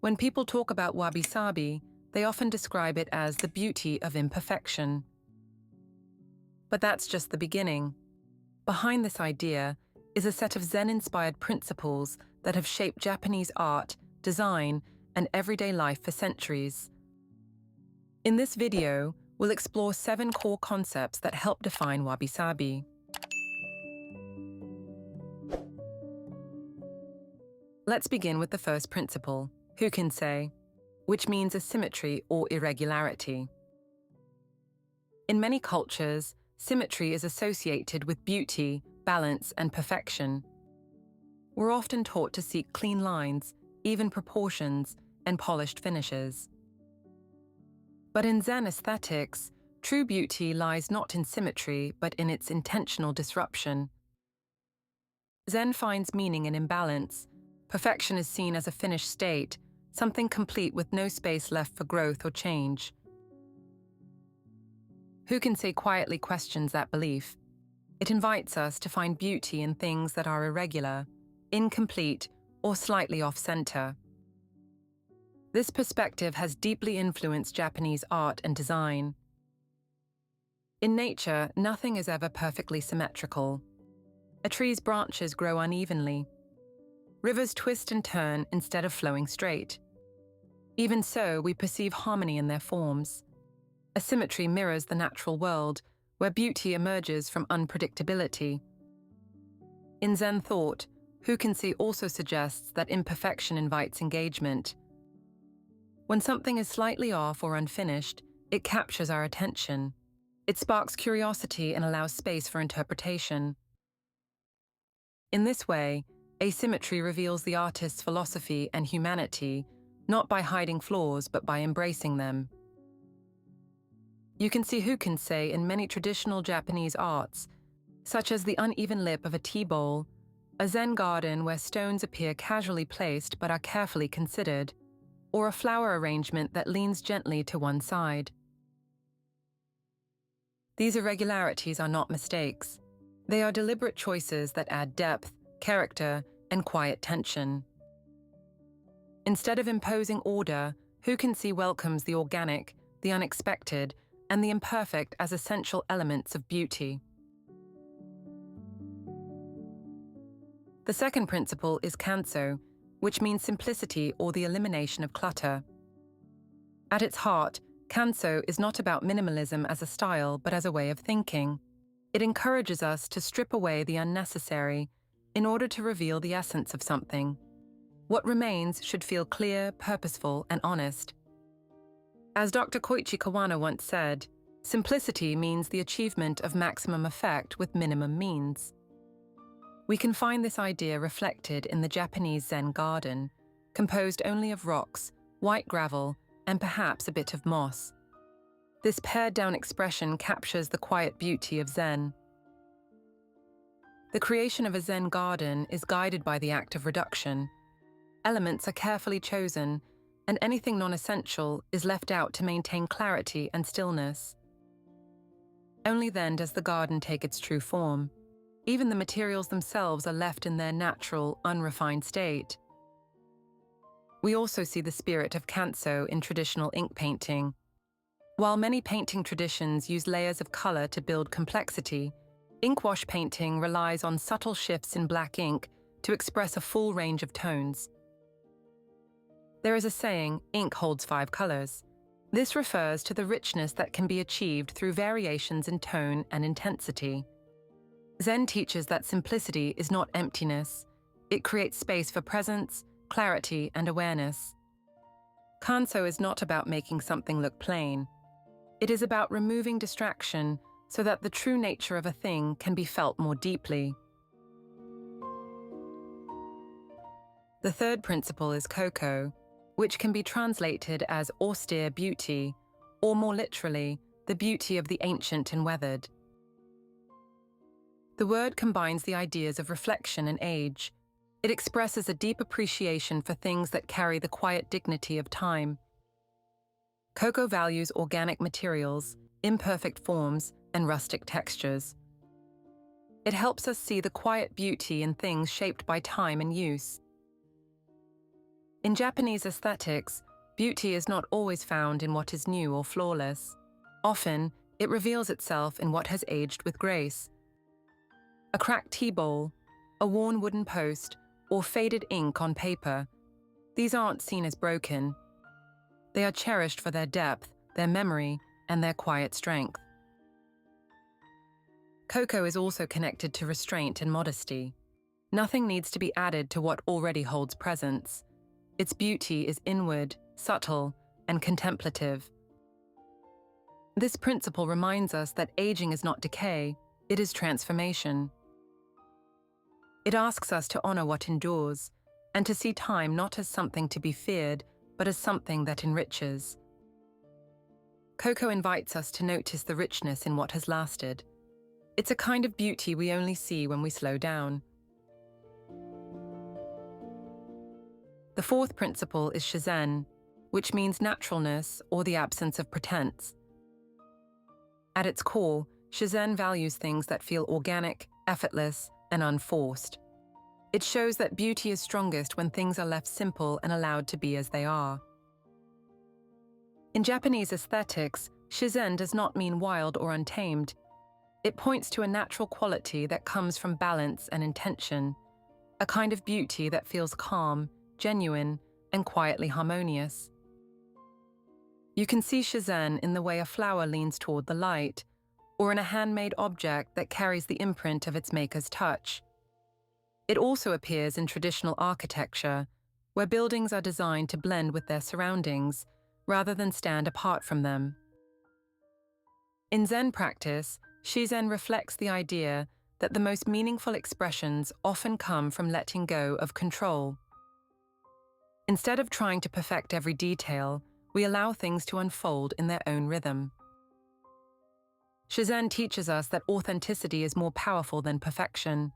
When people talk about Wabi Sabi, they often describe it as the beauty of imperfection. But that's just the beginning. Behind this idea is a set of Zen-inspired principles that have shaped Japanese art, design, and everyday life for centuries. In this video, we'll explore 7 core concepts that help define Wabi Sabi. Let's begin with the first principle, Fukinsei, which means asymmetry or irregularity. In many cultures, symmetry is associated with beauty, balance, and perfection. We're often taught to seek clean lines, even proportions, and polished finishes. But in Zen aesthetics, true beauty lies not in symmetry, but in its intentional disruption. Zen finds meaning in imbalance. Perfection is seen as a finished state, something complete with no space left for growth or change. Fukinsei quietly questions that belief. It invites us to find beauty in things that are irregular, incomplete, or slightly off-center. This perspective has deeply influenced Japanese art and design. In nature, nothing is ever perfectly symmetrical. A tree's branches grow unevenly. Rivers twist and turn instead of flowing straight. Even so, we perceive harmony in their forms. Asymmetry mirrors the natural world, where beauty emerges from unpredictability. In Zen thought, Fukinsei also suggests that imperfection invites engagement. When something is slightly off or unfinished, it captures our attention. It sparks curiosity and allows space for interpretation. In this way, asymmetry reveals the artist's philosophy and humanity, not by hiding flaws but by embracing them. You can see Fukinsei in many traditional Japanese arts, such as the uneven lip of a tea bowl, a Zen garden where stones appear casually placed but are carefully considered, or a flower arrangement that leans gently to one side. These irregularities are not mistakes. They are deliberate choices that add depth, character, and quiet tension. Instead of imposing order, Fukinsei welcomes the organic, the unexpected, and the imperfect as essential elements of beauty. The second principle is Kanso, which means simplicity or the elimination of clutter. At its heart, Kanso is not about minimalism as a style, but as a way of thinking. It encourages us to strip away the unnecessary in order to reveal the essence of something. What remains should feel clear, purposeful, and honest. As Dr. Koichi Kawano once said, simplicity means the achievement of maximum effect with minimum means. We can find this idea reflected in the Japanese Zen garden, composed only of rocks, white gravel, and perhaps a bit of moss. This pared-down expression captures the quiet beauty of Zen. The creation of a Zen garden is guided by the act of reduction. Elements are carefully chosen, and anything non-essential is left out to maintain clarity and stillness. Only then does the garden take its true form. Even the materials themselves are left in their natural, unrefined state. We also see the spirit of Kanso in traditional ink painting. While many painting traditions use layers of color to build complexity, inkwash painting relies on subtle shifts in black ink to express a full range of tones. There is a saying, ink holds 5 colors. This refers to the richness that can be achieved through variations in tone and intensity. Zen teaches that simplicity is not emptiness. It creates space for presence, clarity, and awareness. Kanso is not about making something look plain. It is about removing distraction so that the true nature of a thing can be felt more deeply. The third principle is Kōko, which can be translated as austere beauty, or more literally, the beauty of the ancient and weathered. The word combines the ideas of reflection and age. It expresses a deep appreciation for things that carry the quiet dignity of time. Kōko values organic materials, imperfect forms, and rustic textures. It helps us see the quiet beauty in things shaped by time and use. In Japanese aesthetics, beauty is not always found in what is new or flawless. Often, it reveals itself in what has aged with grace. A cracked tea bowl, a worn wooden post, or faded ink on paper, these aren't seen as broken. They are cherished for their depth, their memory, and their quiet strength. Kōko is also connected to restraint and modesty. Nothing needs to be added to what already holds presence. Its beauty is inward, subtle, and contemplative. This principle reminds us that aging is not decay, it is transformation. It asks us to honor what endures, and to see time not as something to be feared, but as something that enriches. Kōko invites us to notice the richness in what has lasted. It's a kind of beauty we only see when we slow down. The fourth principle is Shizen, which means naturalness or the absence of pretense. At its core, Shizen values things that feel organic, effortless, and unforced. It shows that beauty is strongest when things are left simple and allowed to be as they are. In Japanese aesthetics, Shizen does not mean wild or untamed. It points to a natural quality that comes from balance and intention, a kind of beauty that feels calm, genuine, and quietly harmonious. You can see Shizen in the way a flower leans toward the light, or in a handmade object that carries the imprint of its maker's touch. It also appears in traditional architecture, where buildings are designed to blend with their surroundings, rather than stand apart from them. In Zen practice, Shizen reflects the idea that the most meaningful expressions often come from letting go of control. Instead of trying to perfect every detail, we allow things to unfold in their own rhythm. Shizen teaches us that authenticity is more powerful than perfection.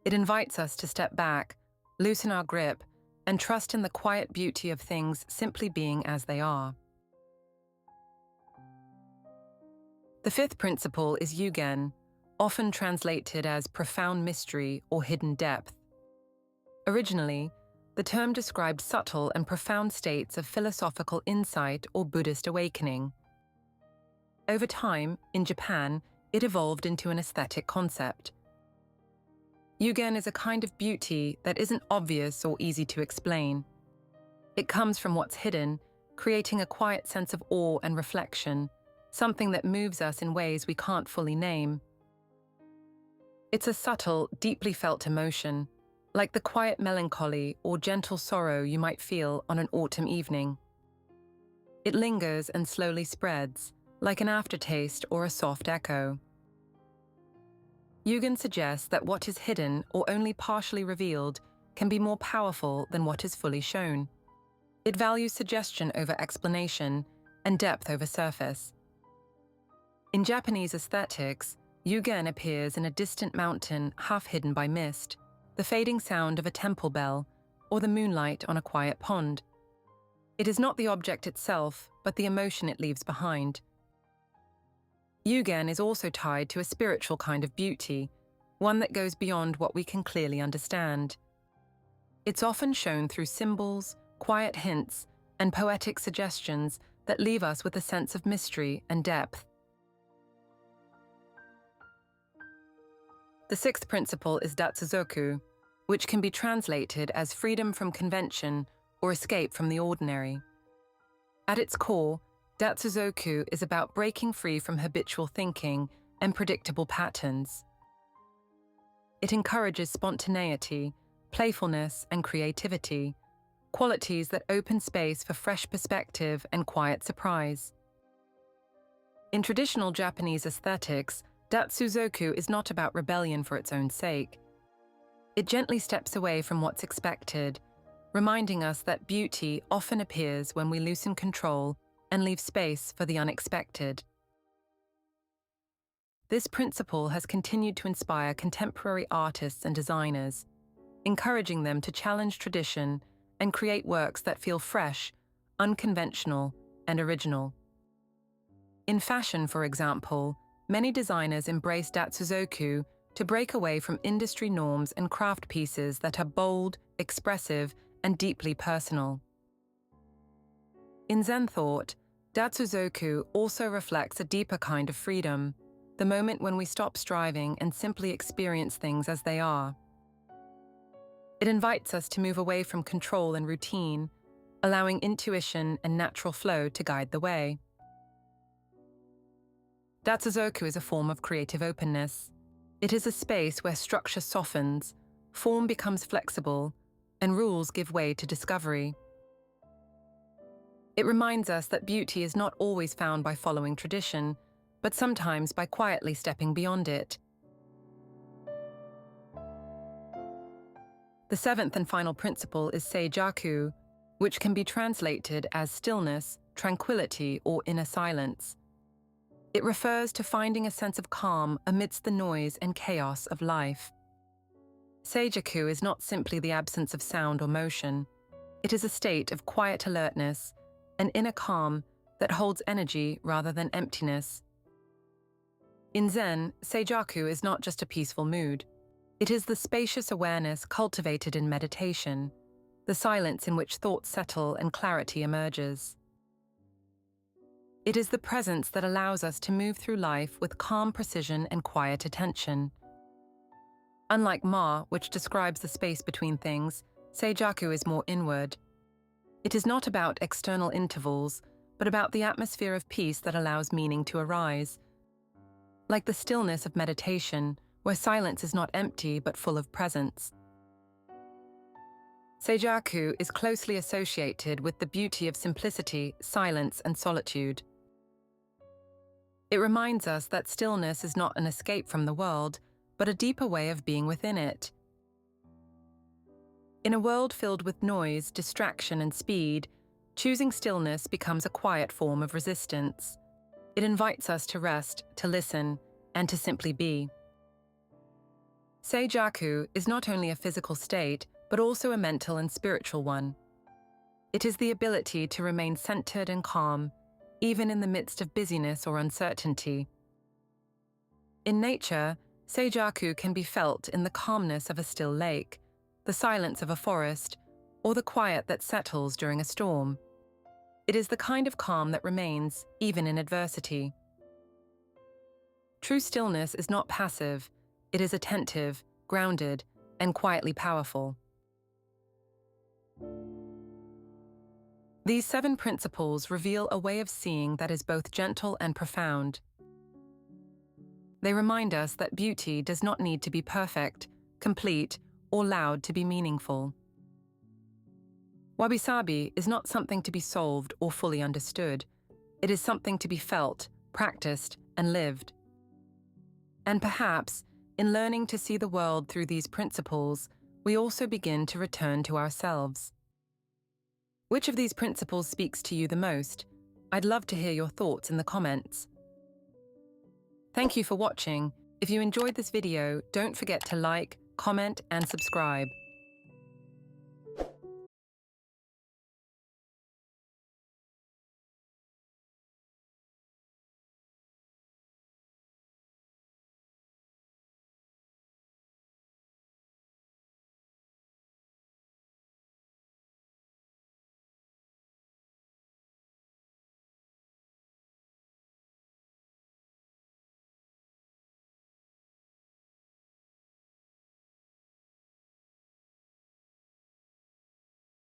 It invites us to step back, loosen our grip, and trust in the quiet beauty of things simply being as they are. The fifth principle is Yūgen, often translated as profound mystery or hidden depth. Originally, the term described subtle and profound states of philosophical insight or Buddhist awakening. Over time, in Japan, it evolved into an aesthetic concept. Yūgen is a kind of beauty that isn't obvious or easy to explain. It comes from what's hidden, creating a quiet sense of awe and reflection, something that moves us in ways we can't fully name. It's a subtle, deeply felt emotion, like the quiet melancholy or gentle sorrow you might feel on an autumn evening. It lingers and slowly spreads, like an aftertaste or a soft echo. Yūgen suggests that what is hidden or only partially revealed can be more powerful than what is fully shown. It values suggestion over explanation and depth over surface. In Japanese aesthetics, Yūgen appears in a distant mountain half hidden by mist, the fading sound of a temple bell, or the moonlight on a quiet pond. It is not the object itself, but the emotion it leaves behind. Yūgen is also tied to a spiritual kind of beauty, one that goes beyond what we can clearly understand. It's often shown through symbols, quiet hints, and poetic suggestions that leave us with a sense of mystery and depth. The sixth principle is Datsuzoku, which can be translated as freedom from convention or escape from the ordinary. At its core, Datsuzoku is about breaking free from habitual thinking and predictable patterns. It encourages spontaneity, playfulness, and creativity, qualities that open space for fresh perspective and quiet surprise. In traditional Japanese aesthetics, Datsuzoku is not about rebellion for its own sake. It gently steps away from what's expected, reminding us that beauty often appears when we loosen control and leave space for the unexpected. This principle has continued to inspire contemporary artists and designers, encouraging them to challenge tradition and create works that feel fresh, unconventional, and original. In fashion, for example, many designers embrace Datsuzoku to break away from industry norms and craft pieces that are bold, expressive, and deeply personal. In Zen thought, Datsuzoku also reflects a deeper kind of freedom, the moment when we stop striving and simply experience things as they are. It invites us to move away from control and routine, allowing intuition and natural flow to guide the way. Datsuzoku is a form of creative openness. It is a space where structure softens, form becomes flexible, and rules give way to discovery. It reminds us that beauty is not always found by following tradition, but sometimes by quietly stepping beyond it. The seventh and final principle is Seijaku, which can be translated as stillness, tranquility, or inner silence. It refers to finding a sense of calm amidst the noise and chaos of life. Seijaku is not simply the absence of sound or motion. It is a state of quiet alertness, an inner calm that holds energy rather than emptiness. In Zen, Seijaku is not just a peaceful mood. It is the spacious awareness cultivated in meditation, the silence in which thoughts settle and clarity emerges. It is the presence that allows us to move through life with calm precision and quiet attention. Unlike Ma, which describes the space between things, Seijaku is more inward. It is not about external intervals, but about the atmosphere of peace that allows meaning to arise. Like the stillness of meditation, where silence is not empty but full of presence. Seijaku is closely associated with the beauty of simplicity, silence, and solitude. It reminds us that stillness is not an escape from the world, but a deeper way of being within it. In a world filled with noise, distraction, and speed, choosing stillness becomes a quiet form of resistance. It invites us to rest, to listen, and to simply be. Seijaku is not only a physical state, but also a mental and spiritual one. It is the ability to remain centered and calm, even in the midst of busyness or uncertainty. In nature, Seijaku can be felt in the calmness of a still lake, the silence of a forest, or the quiet that settles during a storm. It is the kind of calm that remains, even in adversity. True stillness is not passive, it is attentive, grounded, and quietly powerful. These 7 principles reveal a way of seeing that is both gentle and profound. They remind us that beauty does not need to be perfect, complete, or loud to be meaningful. Wabi Sabi is not something to be solved or fully understood. It is something to be felt, practiced, and lived. And perhaps, in learning to see the world through these principles, we also begin to return to ourselves. Which of these principles speaks to you the most? I'd love to hear your thoughts in the comments. Thank you for watching. If you enjoyed this video, don't forget to like, comment, and subscribe.